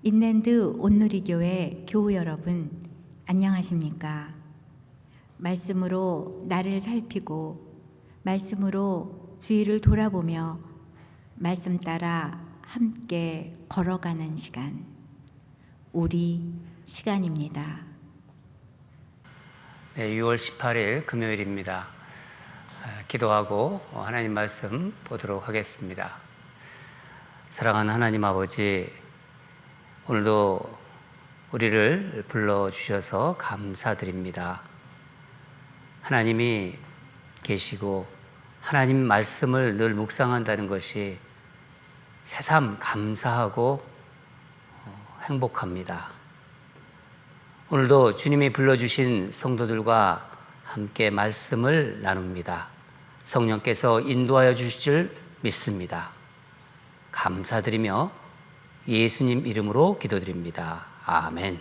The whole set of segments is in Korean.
인랜드 온누리교회 교우 여러분, 안녕하십니까? 말씀으로 나를 살피고 말씀으로 주위를 돌아보며 말씀 따라 함께 걸어가는 시간, 우리 시간입니다. 네, 6월 18일 금요일입니다. 기도하고 하나님 말씀 보도록 하겠습니다. 사랑하는 하나님 아버지, 오늘도 우리를 불러주셔서 감사드립니다. 하나님이 계시고 하나님 말씀을 늘 묵상한다는 것이 새삼 감사하고 행복합니다. 오늘도 주님이 불러주신 성도들과 함께 말씀을 나눕니다. 성령께서 인도하여 주실 줄 믿습니다. 감사드리며 예수님 이름으로 기도드립니다. 아멘.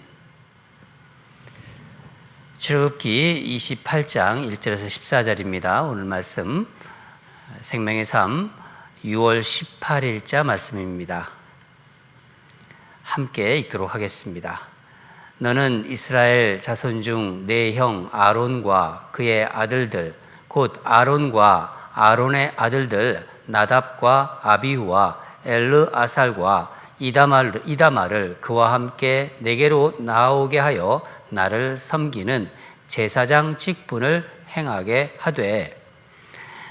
출애굽기 28장 1절에서 14절입니다. 오늘 말씀 생명의 삶 6월 18일자 말씀입니다. 함께 읽도록 하겠습니다. 너는 이스라엘 자손 중 내 형 아론과 그의 아들들 곧 아론과 아론의 아들들 나답과 아비후와 엘르아살과 이다말을 그와 함께 내게로 나오게 하여 나를 섬기는 제사장 직분을 행하게 하되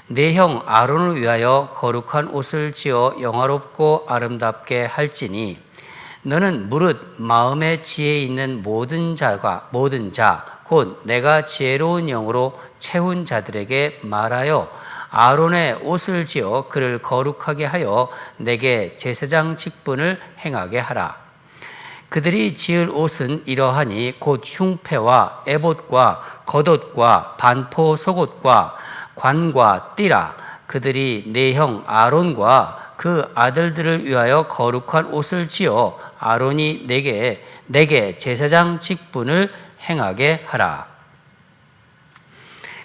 내 형 아론을 위하여 거룩한 옷을 지어 영화롭고 아름답게 할지니 너는 무릇 마음의 지혜에 있는 모든 자 곧 내가 지혜로운 영으로 채운 자들에게 말하여 아론의 옷을 지어 그를 거룩하게 하여 내게 제사장 직분을 행하게 하라. 그들이 지을 옷은 이러하니 곧 흉패와 에봇과 겉옷과 반포 속옷과 관과 띠라. 그들이 내 형 아론과 그 아들들을 위하여 거룩한 옷을 지어 아론이 내게 제사장 직분을 행하게 하라.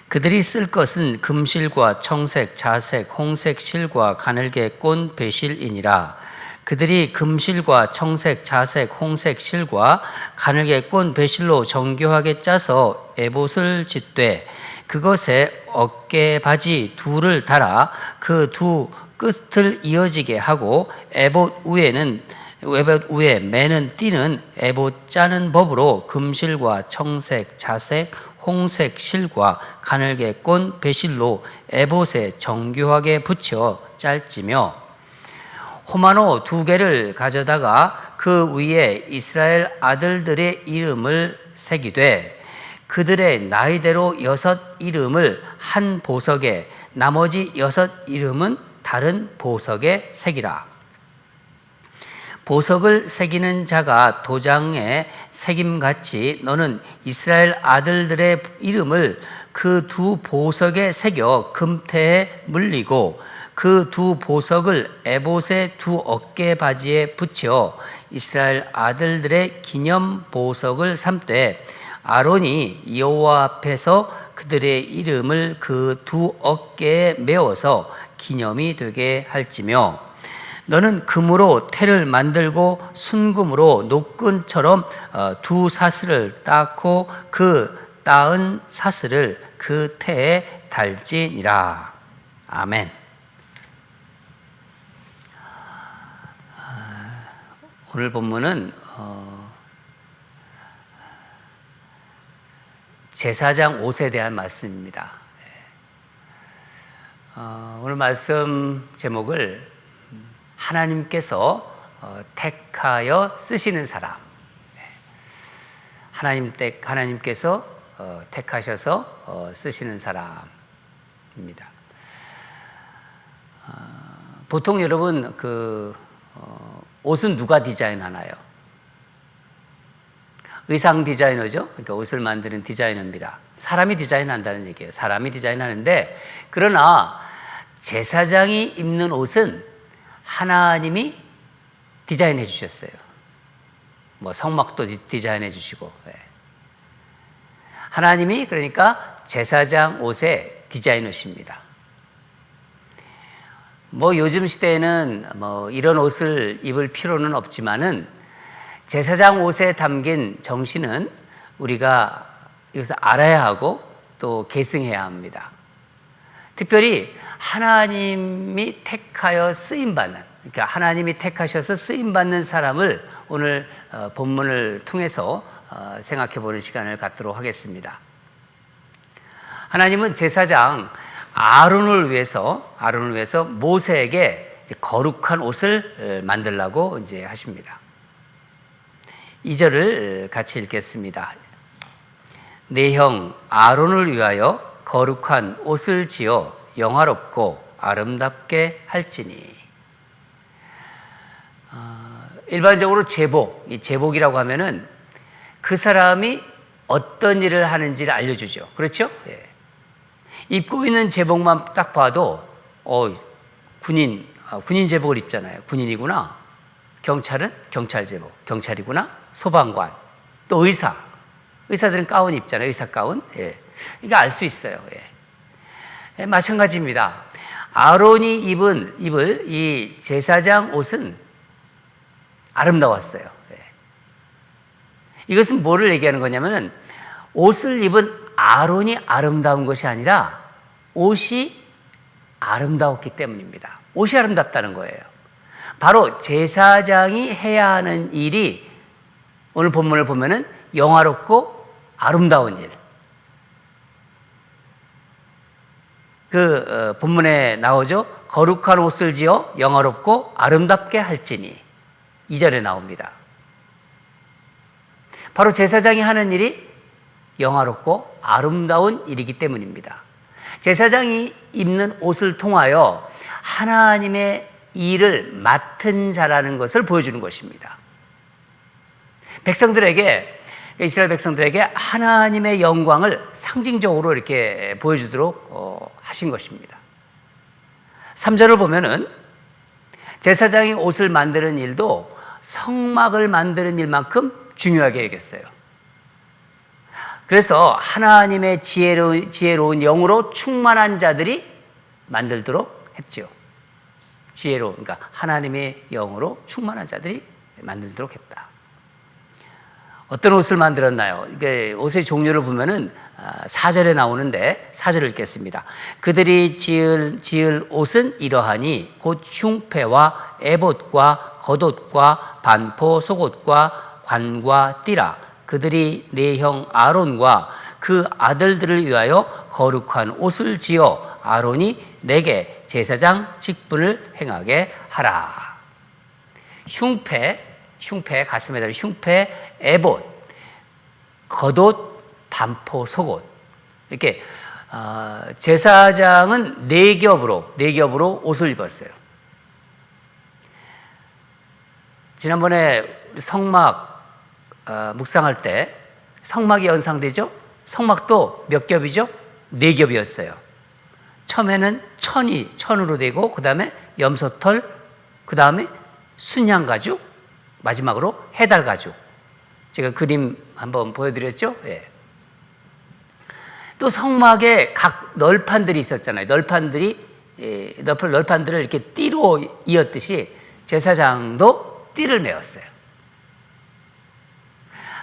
그들이 쓸 것은 금실과 청색, 자색, 홍색 실과 가늘게 꼰 배실이니라. 그들이 금실과 청색, 자색, 홍색 실과 가늘게 꼰 배실로 정교하게 짜서 에봇을 짓되 그것에 어깨 바지 둘을 달아 그 두 끝을 이어지게 하고 에봇 위에 매는 띠는 에봇 짜는 법으로 금실과 청색, 자색, 홍색 실과 가늘게 꼰 배실로 에봇에 정교하게 붙여 짤지며 호마노 2개를 가져다가 그 위에 이스라엘 아들들의 이름을 새기되 그들의 나이대로 6 이름을 한 보석에 나머지 6 이름은 다른 보석에 새기라. 보석을 새기는 자가 도장에 새김같이 너는 이스라엘 아들들의 이름을 그 2 보석에 새겨 금태에 물리고 그 2 보석을 에봇의 2 어깨 바지에 붙여 이스라엘 아들들의 기념 보석을 삼되 아론이 여호와 앞에서 그들의 이름을 그 2 어깨에 메어서 기념이 되게 할지며 너는 금으로 태를 만들고 순금으로 노끈처럼 2 사슬을 닦고 그 따은 사슬을 그 태에 달지니라. 아멘. 오늘 본문은 제사장 옷에 대한 말씀입니다. 오늘 말씀 제목을 하나님께서 택하여 쓰시는 사람, 하나님께서 택하셔서 쓰시는 사람입니다. 보통 여러분 옷은 누가 디자인하나요? 의상 디자이너죠. 그러니까 옷을 만드는 디자이너입니다. 사람이 디자인한다는 얘기예요. 사람이 디자인하는데 그러나 제사장이 입는 옷은 하나님이 디자인해 주셨어요. 성막도 디자인해 주시고 하나님이 그러니까 제사장 옷의 디자이너십니다. 요즘 시대에는 이런 옷을 입을 필요는 없지만은 제사장 옷에 담긴 정신은 우리가 이것을 알아야 하고 또 계승해야 합니다. 특별히 하나님이 택하여 쓰임받는, 그러니까 하나님이 택하셔서 쓰임받는 사람을 오늘 본문을 통해서 생각해 보는 시간을 갖도록 하겠습니다. 하나님은 제사장 아론을 위해서 모세에게 거룩한 옷을 만들라고 이제 하십니다. 2절을 같이 읽겠습니다. 내 형 아론을 위하여 거룩한 옷을 지어 영화롭고 아름답게 할지니. 일반적으로 제복, 이 제복이라고 하면은 그 사람이 어떤 일을 하는지를 알려주죠. 그렇죠? 예. 입고 있는 제복만 딱 봐도 군인 제복을 입잖아요. 군인이구나. 경찰은 경찰 제복, 경찰이구나. 소방관, 또 의사들은 가운 입잖아요. 의사 가운. 예. 이거 알 수 있어요. 예. 마찬가지입니다. 아론이 입을 이 제사장 옷은 아름다웠어요. 예. 이것은 뭐를 얘기하는 거냐면은 옷을 입은 아론이 아름다운 것이 아니라 옷이 아름다웠기 때문입니다. 옷이 아름답다는 거예요. 바로 제사장이 해야 하는 일이 오늘 본문을 보면은 영화롭고 아름다운 일. 그 본문에 나오죠. 거룩한 옷을 지어 영화롭고 아름답게 할지니. 2절에 나옵니다. 바로 제사장이 하는 일이 영화롭고 아름다운 일이기 때문입니다. 제사장이 입는 옷을 통하여 하나님의 일을 맡은 자라는 것을 보여주는 것입니다. 이스라엘 백성들에게 하나님의 영광을 상징적으로 이렇게 보여주도록 하신 것입니다. 3절을 보면은 제사장이 옷을 만드는 일도 성막을 만드는 일만큼 중요하게 여겼어요. 그래서 하나님의 지혜로운 영으로 충만한 자들이 만들도록 했죠. 그러니까 하나님의 영으로 충만한 자들이 만들도록 했다. 어떤 옷을 만들었나요? 이게 옷의 종류를 보면은 4절에 나오는데 4절을 읽겠습니다. 그들이 지을 옷은 이러하니 곧 흉패와 에봇과 겉옷과 반포 속옷과 관과 띠라. 그들이 내 형 아론과 그 아들들을 위하여 거룩한 옷을 지어 아론이 내게 제사장 직분을 행하게 하라. 흉패 가슴에 달린 흉패, 에봇, 겉옷, 반포, 속옷. 이렇게 제사장은 네 겹으로 옷을 입었어요. 지난번에 성막 묵상할 때 성막이 연상되죠? 성막도 몇 겹이죠? 네 겹이었어요. 처음에는 천으로 되고 그 다음에 염소털, 그 다음에 순양 가죽, 마지막으로 해달 가죽. 제가 그림 한번 보여드렸죠? 예. 또 성막에 각 널판들이 있었잖아요. 널판들을 이렇게 띠로 이었듯이 제사장도 띠를 메었어요.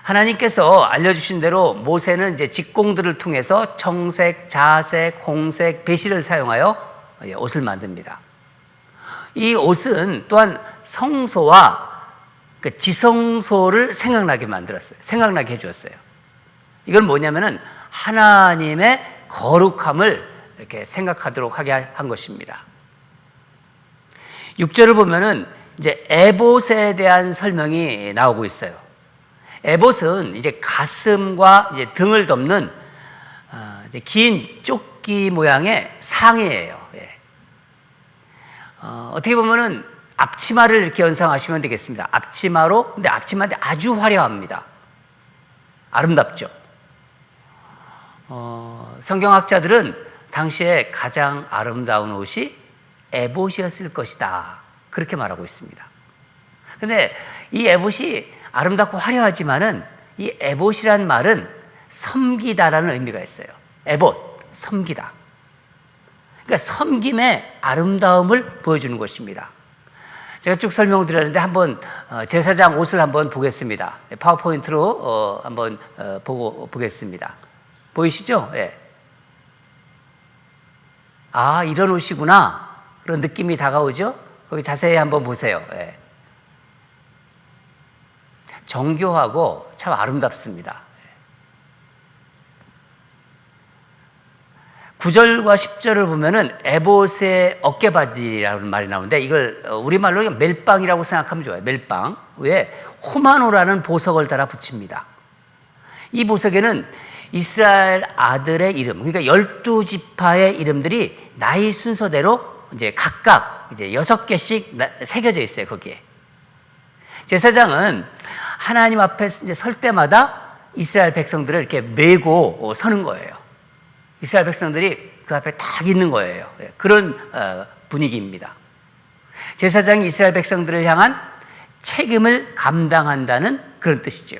하나님께서 알려주신 대로 모세는 이제 직공들을 통해서 청색, 자색, 홍색, 배실을 사용하여 옷을 만듭니다. 이 옷은 또한 성소와 그 지성소를 생각나게 해주었어요. 이건 뭐냐면은 하나님의 거룩함을 이렇게 생각하도록 하게 한 것입니다. 6절을 보면은 이제 에봇에 대한 설명이 나오고 있어요. 에봇은 이제 가슴과 이제 등을 덮는 이제 긴 조끼 모양의 상의예요. 예. 어떻게 보면은 앞치마를 이렇게 연상하시면 되겠습니다. 근데 앞치마인데 아주 화려합니다. 아름답죠. 성경학자들은 당시에 가장 아름다운 옷이 에봇이었을 것이다. 그렇게 말하고 있습니다. 근데 이 에봇이 아름답고 화려하지만은 이 에봇이란 말은 섬기다라는 의미가 있어요. 에봇, 섬기다. 그러니까 섬김의 아름다움을 보여주는 것입니다. 제가 쭉 설명드렸는데 한번 제사장 옷을 한번 보겠습니다. 파워포인트로 한번 보겠습니다. 보이시죠? 예. 아, 이런 옷이구나. 그런 느낌이 다가오죠? 거기 자세히 한번 보세요. 예. 정교하고 참 아름답습니다. 9절과 10절을 보면은 에봇의 어깨바지라는 말이 나오는데 이걸 우리말로 멜빵이라고 생각하면 좋아요. 멜빵 위에 호마노라는 보석을 달아 붙입니다. 이 보석에는 이스라엘 아들의 이름, 그러니까 12지파의 이름들이 나이 순서대로 이제 각각 이제 6개씩 새겨져 있어요. 거기에 제사장은 하나님 앞에 이제 설 때마다 이스라엘 백성들을 이렇게 메고 서는 거예요. 이스라엘 백성들이 그 앞에 딱 있는 거예요. 그런 분위기입니다. 제사장이 이스라엘 백성들을 향한 책임을 감당한다는 그런 뜻이죠.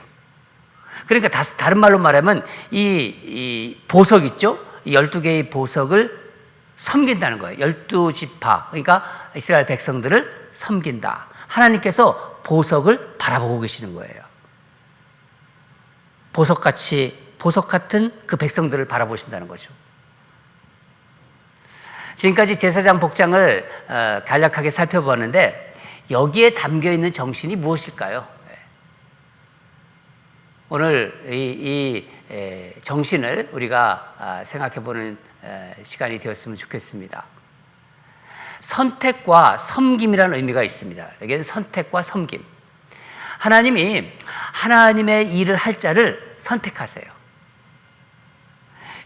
그러니까 다른 말로 말하면 이 보석 있죠? 이 12개의 보석을 섬긴다는 거예요. 12지파, 그러니까 이스라엘 백성들을 섬긴다. 하나님께서 보석을 바라보고 계시는 거예요. 보석 같은 그 백성들을 바라보신다는 거죠. 지금까지 제사장 복장을 간략하게 살펴보았는데 여기에 담겨 있는 정신이 무엇일까요? 오늘 이 정신을 우리가 생각해보는 시간이 되었으면 좋겠습니다. 선택과 섬김이라는 의미가 있습니다. 여기는 선택과 섬김. 하나님이 하나님의 일을 할 자를 선택하세요.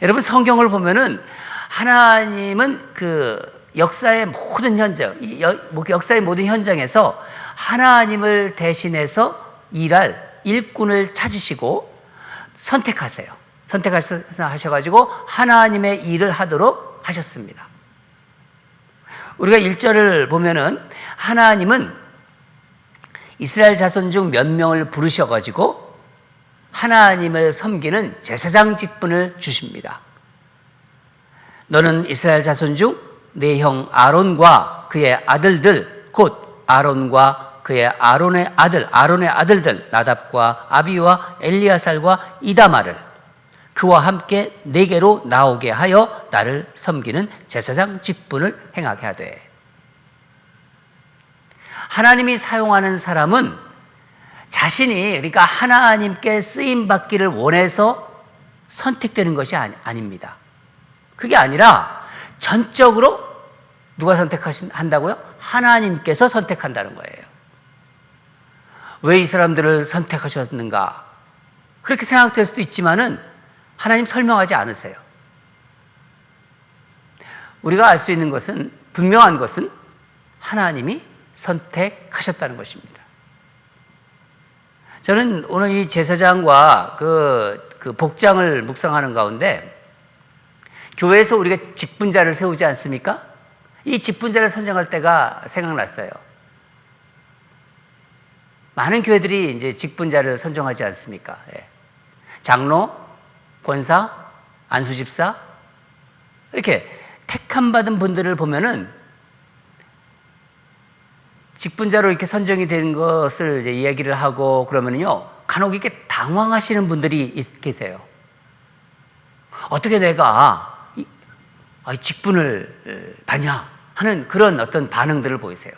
여러분 성경을 보면은 하나님은 그 역사의 모든 역사의 모든 현장에서 하나님을 대신해서 일할 일꾼을 찾으시고 선택하세요. 선택하셔가지고 하나님의 일을 하도록 하셨습니다. 우리가 1절을 보면은 하나님은 이스라엘 자손 중 몇 명을 부르셔가지고 하나님을 섬기는 제사장 직분을 주십니다. 너는 이스라엘 자손 중 내 형 아론과 그의 아들들 곧 아론과 그의 아론의 아들들 나답과 아비와 엘리야살과 이다마를 그와 함께 내게로 나오게 하여 나를 섬기는 제사장 직분을 행하게 하되. 하나님이 사용하는 사람은 자신이 그러니까 하나님께 쓰임 받기를 원해서 선택되는 것이 아닙니다. 그게 아니라 전적으로 누가 선택한다고요? 하나님께서 선택한다는 거예요. 왜 이 사람들을 선택하셨는가? 그렇게 생각될 수도 있지만은 하나님 설명하지 않으세요. 우리가 알 수 있는 것은 분명한 것은 하나님이 선택하셨다는 것입니다. 저는 오늘 이 제사장과 그 복장을 묵상하는 가운데 교회에서 우리가 직분자를 세우지 않습니까? 이 직분자를 선정할 때가 생각났어요. 많은 교회들이 이제 직분자를 선정하지 않습니까? 예. 장로, 권사, 안수집사 이렇게 택함 받은 분들을 보면은 직분자로 이렇게 선정이 된 것을 이제 이야기를 하고 그러면요 간혹 이렇게 당황하시는 분들이 계세요. 어떻게 내가 직분을 받냐 하는 그런 어떤 반응들을 보이세요.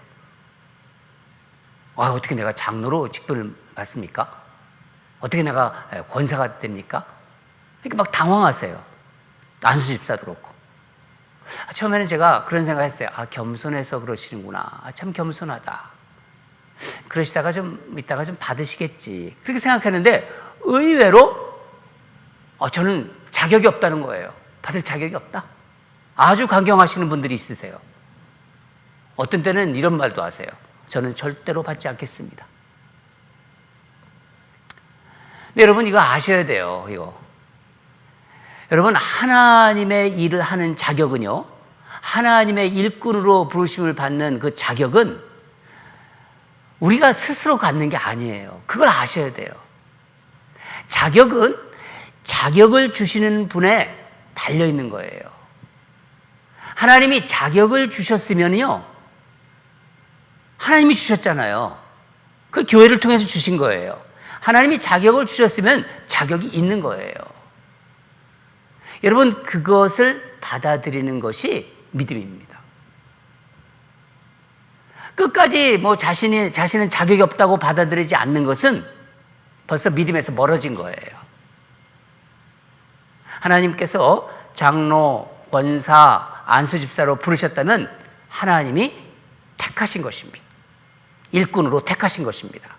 어떻게 내가 장로로 직분을 받습니까? 어떻게 내가 권사가 됩니까? 이렇게 막 당황하세요. 안수집사도 그렇고. 처음에는 제가 그런 생각을 했어요. 겸손해서 그러시는구나. 참 겸손하다. 그러시다가 이따가 좀 받으시겠지. 그렇게 생각했는데 의외로 저는 자격이 없다는 거예요. 받을 자격이 없다. 아주 강경하시는 분들이 있으세요. 어떤 때는 이런 말도 하세요. 저는 절대로 받지 않겠습니다. 근데 여러분 이거 아셔야 돼요. 이거. 여러분 하나님의 일을 하는 자격은요. 하나님의 일꾼으로 부르심을 받는 그 자격은 우리가 스스로 갖는 게 아니에요. 그걸 아셔야 돼요. 자격은 자격을 주시는 분에 달려 있는 거예요. 하나님이 자격을 주셨으면요. 하나님이 주셨잖아요. 그 교회를 통해서 주신 거예요. 하나님이 자격을 주셨으면 자격이 있는 거예요. 여러분, 그것을 받아들이는 것이 믿음입니다. 끝까지 자신은 자격이 없다고 받아들이지 않는 것은 벌써 믿음에서 멀어진 거예요. 하나님께서 장로, 권사, 안수집사로 부르셨다면 하나님이 택하신 것입니다. 일꾼으로 택하신 것입니다.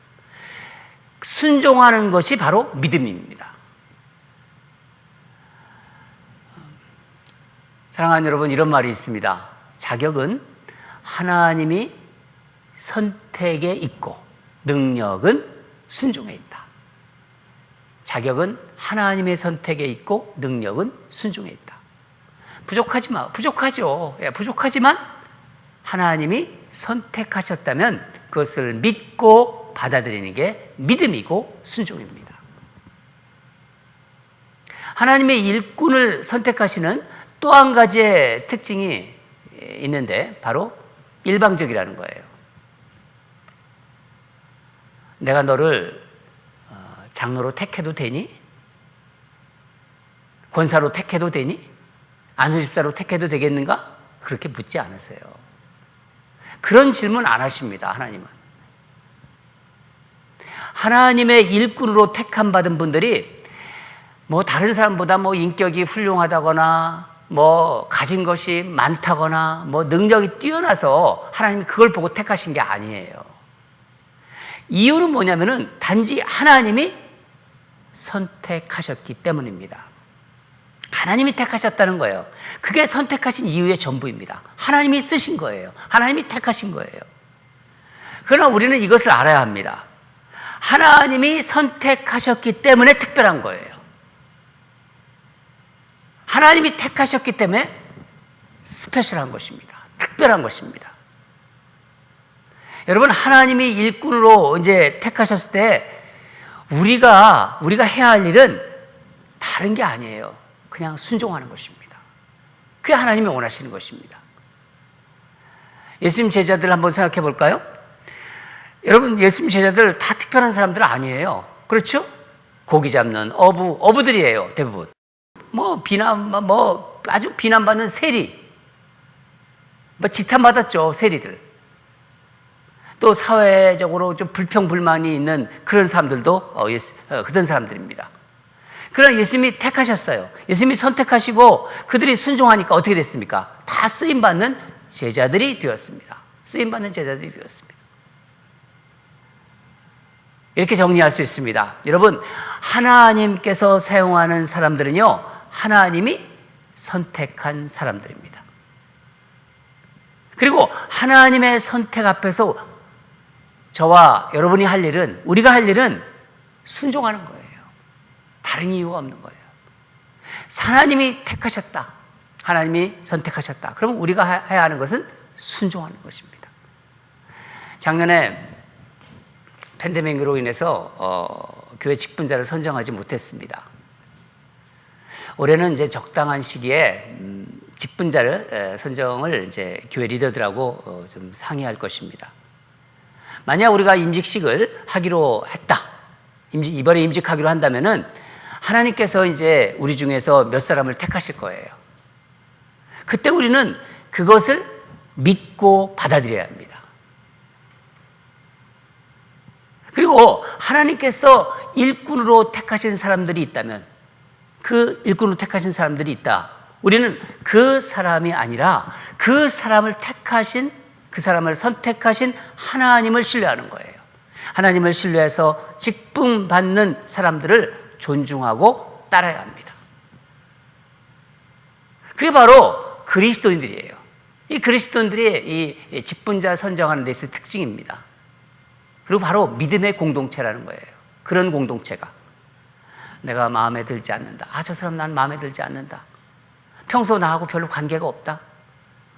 순종하는 것이 바로 믿음입니다. 사랑하는 여러분, 이런 말이 있습니다. 자격은 하나님이 선택에 있고 능력은 순종에 있다. 자격은 하나님의 선택에 있고 능력은 순종에 있다. 부족하죠. 부족하지만 하나님이 선택하셨다면 그것을 믿고 받아들이는 게 믿음이고 순종입니다. 하나님의 일꾼을 선택하시는 또 한 가지의 특징이 있는데 바로 일방적이라는 거예요. 내가 너를 장로로 택해도 되니? 권사로 택해도 되니? 안수집사로 택해도 되겠는가? 그렇게 묻지 않으세요. 그런 질문 안 하십니다. 하나님은. 하나님의 일꾼으로 택함 받은 분들이 다른 사람보다 인격이 훌륭하다거나 가진 것이 많다거나 능력이 뛰어나서 하나님이 그걸 보고 택하신 게 아니에요. 이유는 뭐냐면은 단지 하나님이 선택하셨기 때문입니다. 하나님이 택하셨다는 거예요. 그게 선택하신 이유의 전부입니다. 하나님이 쓰신 거예요. 하나님이 택하신 거예요. 그러나 우리는 이것을 알아야 합니다. 하나님이 선택하셨기 때문에 특별한 거예요. 하나님이 택하셨기 때문에 스페셜한 것입니다. 특별한 것입니다. 여러분, 하나님이 일꾼으로 이제 택하셨을 때 우리가 해야 할 일은 다른 게 아니에요. 그냥 순종하는 것입니다. 그게 하나님이 원하시는 것입니다. 예수님 제자들 한번 생각해 볼까요? 여러분, 예수님 제자들 다 특별한 사람들 아니에요. 그렇죠? 고기 잡는 어부들이에요, 대부분. 아주 비난받는 세리. 지탄받았죠, 세리들. 또 사회적으로 좀 불평불만이 있는 그런 사람들도 그런 사람들입니다. 그러나 예수님이 택하셨어요. 예수님이 선택하시고 그들이 순종하니까 어떻게 됐습니까? 다 쓰임받는 제자들이 되었습니다. 쓰임받는 제자들이 되었습니다. 이렇게 정리할 수 있습니다. 여러분, 하나님께서 사용하는 사람들은요, 하나님이 선택한 사람들입니다. 그리고 하나님의 선택 앞에서 저와 여러분이 할 일은, 우리가 할 일은 순종하는 거예요. 다른 이유가 없는 거예요. 하나님이 택하셨다. 하나님이 선택하셨다. 그러면 우리가 해야 하는 것은 순종하는 것입니다. 작년에 팬데믹으로 인해서 교회 직분자를 선정하지 못했습니다. 올해는 이제 적당한 시기에 직분자를 선정을 이제 교회 리더들하고 좀 상의할 것입니다. 만약 우리가 임직식을 하기로 했다. 이번에 임직하기로 한다면은 하나님께서 이제 우리 중에서 몇 사람을 택하실 거예요. 그때 우리는 그것을 믿고 받아들여야 합니다. 그리고 하나님께서 일꾼으로 택하신 사람들이 있다면, 그 일꾼으로 택하신 사람들이 있다. 우리는 그 사람이 아니라 그 사람을 택하신, 그 사람을 선택하신 하나님을 신뢰하는 거예요. 하나님을 신뢰해서 직분 받는 사람들을 존중하고 따라야 합니다. 그게 바로 그리스도인들이에요. 이 그리스도인들이 이 직분자 선정하는 데 있어서 특징입니다. 그리고 바로 믿음의 공동체라는 거예요. 그런 공동체가 내가 마음에 들지 않는다. 저 사람 난 마음에 들지 않는다. 평소 나하고 별로 관계가 없다.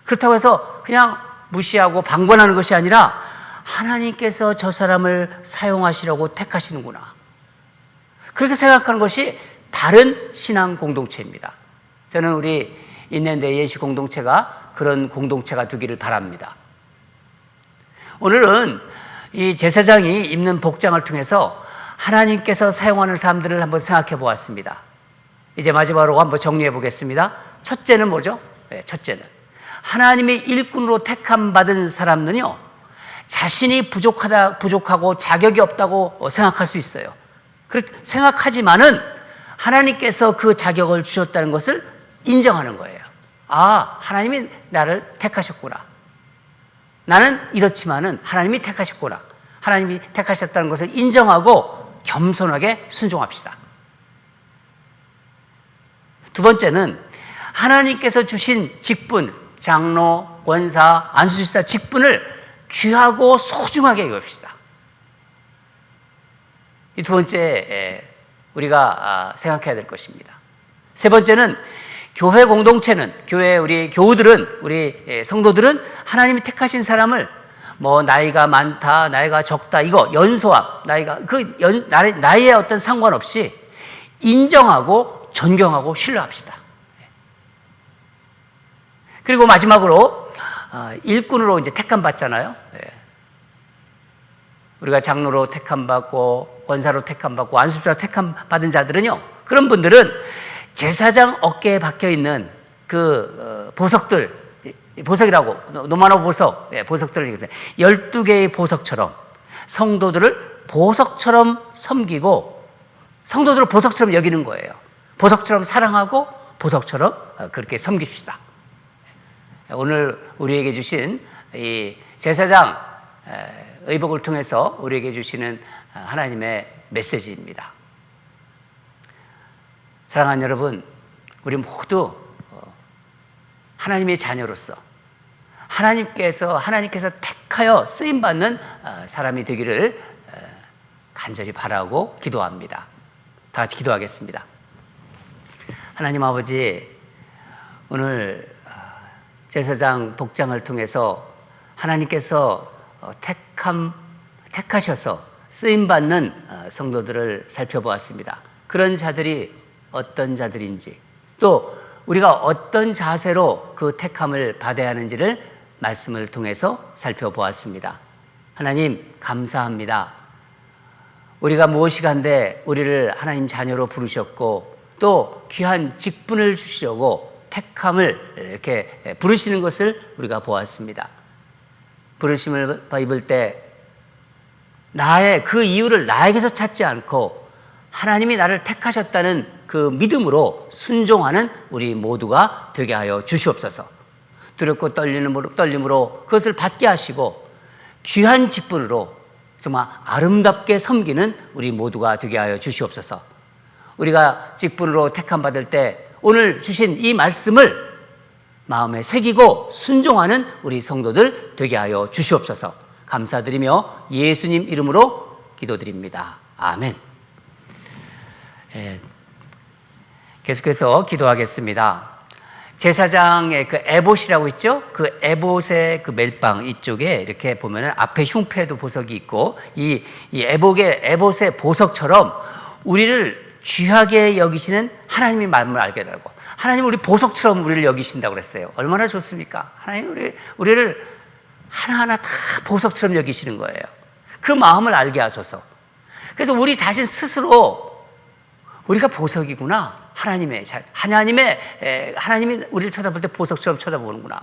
그렇다고 해서 그냥 무시하고 방관하는 것이 아니라 하나님께서 저 사람을 사용하시려고 택하시는구나. 그렇게 생각하는 것이 다른 신앙 공동체입니다. 저는 우리 인랜드 예시 공동체가 그런 공동체가 되기를 바랍니다. 오늘은 이 제사장이 입는 복장을 통해서 하나님께서 사용하는 사람들을 한번 생각해 보았습니다. 이제 마지막으로 한번 정리해 보겠습니다. 첫째는 뭐죠? 첫째는 하나님의 일꾼으로 택함 받은 사람은요, 자신이 부족하고 자격이 없다고 생각할 수 있어요. 그렇게 생각하지만은 하나님께서 그 자격을 주셨다는 것을 인정하는 거예요. 아, 하나님이 나를 택하셨구나. 나는 이렇지만은 하나님이 택하셨구나. 하나님이 택하셨다는 것을 인정하고 겸손하게 순종합시다. 두 번째는 하나님께서 주신 직분, 장로, 권사, 안수집사 직분을 귀하고 소중하게 여깁시다. 이 두 번째 우리가 생각해야 될 것입니다. 세 번째는 교회 공동체는, 교회 우리 교우들은, 우리 성도들은 하나님이 택하신 사람을 뭐 나이가 많다, 나이가 적다, 이거 연소함, 나이에 어떤 상관없이 인정하고 존경하고 신뢰합시다. 그리고 마지막으로 일꾼으로 이제 택함 받잖아요. 우리가 장로로 택함 받고 권사로 택함 받고 안수집사로 택함 받은 자들은요, 그런 분들은 제사장 어깨에 박혀 있는 그 보석들, 보석이라고 노마노 보석, 보석들을 12개의 보석처럼 성도들을 보석처럼 섬기고 성도들을 보석처럼 여기는 거예요. 보석처럼 사랑하고 보석처럼 그렇게 섬깁시다. 오늘 우리에게 주신 이 제사장 의복을 통해서 우리에게 주시는 하나님의 메시지입니다. 사랑하는 여러분, 우리 모두 하나님의 자녀로서 하나님께서 택하여 쓰임받는 사람이 되기를 간절히 바라고 기도합니다. 다 같이 기도하겠습니다. 하나님 아버지, 오늘 제사장 복장을 통해서 하나님께서 택하셔서 쓰임받는 성도들을 살펴보았습니다. 그런 자들이 어떤 자들인지, 또 우리가 어떤 자세로 그 택함을 받아야 하는지를 말씀을 통해서 살펴보았습니다. 하나님 감사합니다. 우리가 무엇이간데 우리를 하나님 자녀로 부르셨고 또 귀한 직분을 주시려고 택함을 이렇게 부르시는 것을 우리가 보았습니다. 부르심을 입을 때 나의 그 이유를 나에게서 찾지 않고 하나님이 나를 택하셨다는 그 믿음으로 순종하는 우리 모두가 되게 하여 주시옵소서. 두렵고 떨림으로 그것을 받게 하시고 귀한 직분으로 정말 아름답게 섬기는 우리 모두가 되게 하여 주시옵소서. 우리가 직분으로 택함 받을 때 오늘 주신 이 말씀을 마음에 새기고 순종하는 우리 성도들 되게 하여 주시옵소서. 감사드리며 예수님 이름으로 기도드립니다. 아멘. 계속해서 기도하겠습니다. 제사장의 그 에봇이라고 있죠? 그 에봇의 그 멜빵 이쪽에 이렇게 보면은 앞에 흉패도 보석이 있고 이 에봇의 보석처럼 우리를 귀하게 여기시는 하나님의 마음을 알게 되고 하나님 우리 보석처럼 우리를 여기신다고 그랬어요. 얼마나 좋습니까? 하나님 우리를 하나하나 다 보석처럼 여기시는 거예요. 그 마음을 알게 하소서. 그래서 우리 자신 스스로 우리가 보석이구나. 하나님이 우리를 쳐다볼 때 보석처럼 쳐다보는구나.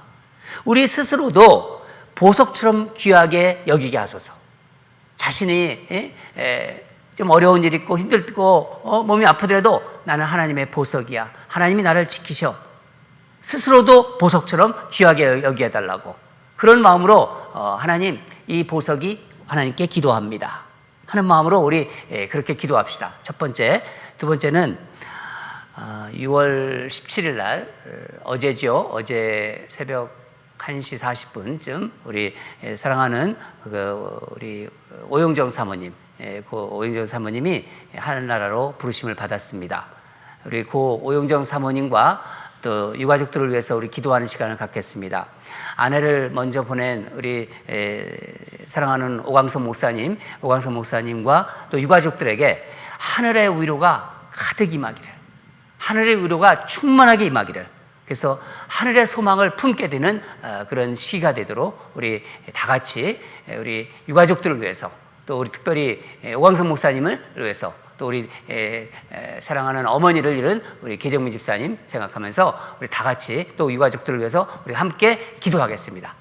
우리 스스로도 보석처럼 귀하게 여기게 하소서. 자신이 좀 어려운 일 있고 힘들고 몸이 아프더라도 나는 하나님의 보석이야. 하나님이 나를 지키셔. 스스로도 보석처럼 귀하게 여기게 해달라고. 그런 마음으로 하나님 이 보석이 하나님께 기도합니다 하는 마음으로 우리 그렇게 기도합시다. 첫 번째. 두 번째는 6월 17일 날 어제죠. 어제 새벽 1시 40분쯤 우리 사랑하는 우리 오영정 사모님, 그 오영정 사모님이 하늘나라로 부르심을 받았습니다. 우리 그 오영정 사모님과 또 유가족들을 위해서 우리 기도하는 시간을 갖겠습니다. 아내를 먼저 보낸 우리 사랑하는 오광석 목사님과 또 유가족들에게 하늘의 위로가 가득 임하기를, 하늘의 위로가 충만하게 임하기를, 그래서 하늘의 소망을 품게 되는 그런 시가 되도록 우리 다 같이 우리 유가족들을 위해서, 또 우리 특별히 오광석 목사님을 위해서, 또 우리 사랑하는 어머니를 잃은 우리 계정민 집사님 생각하면서 우리 다 같이 또 유가족들을 위해서 우리 함께 기도하겠습니다.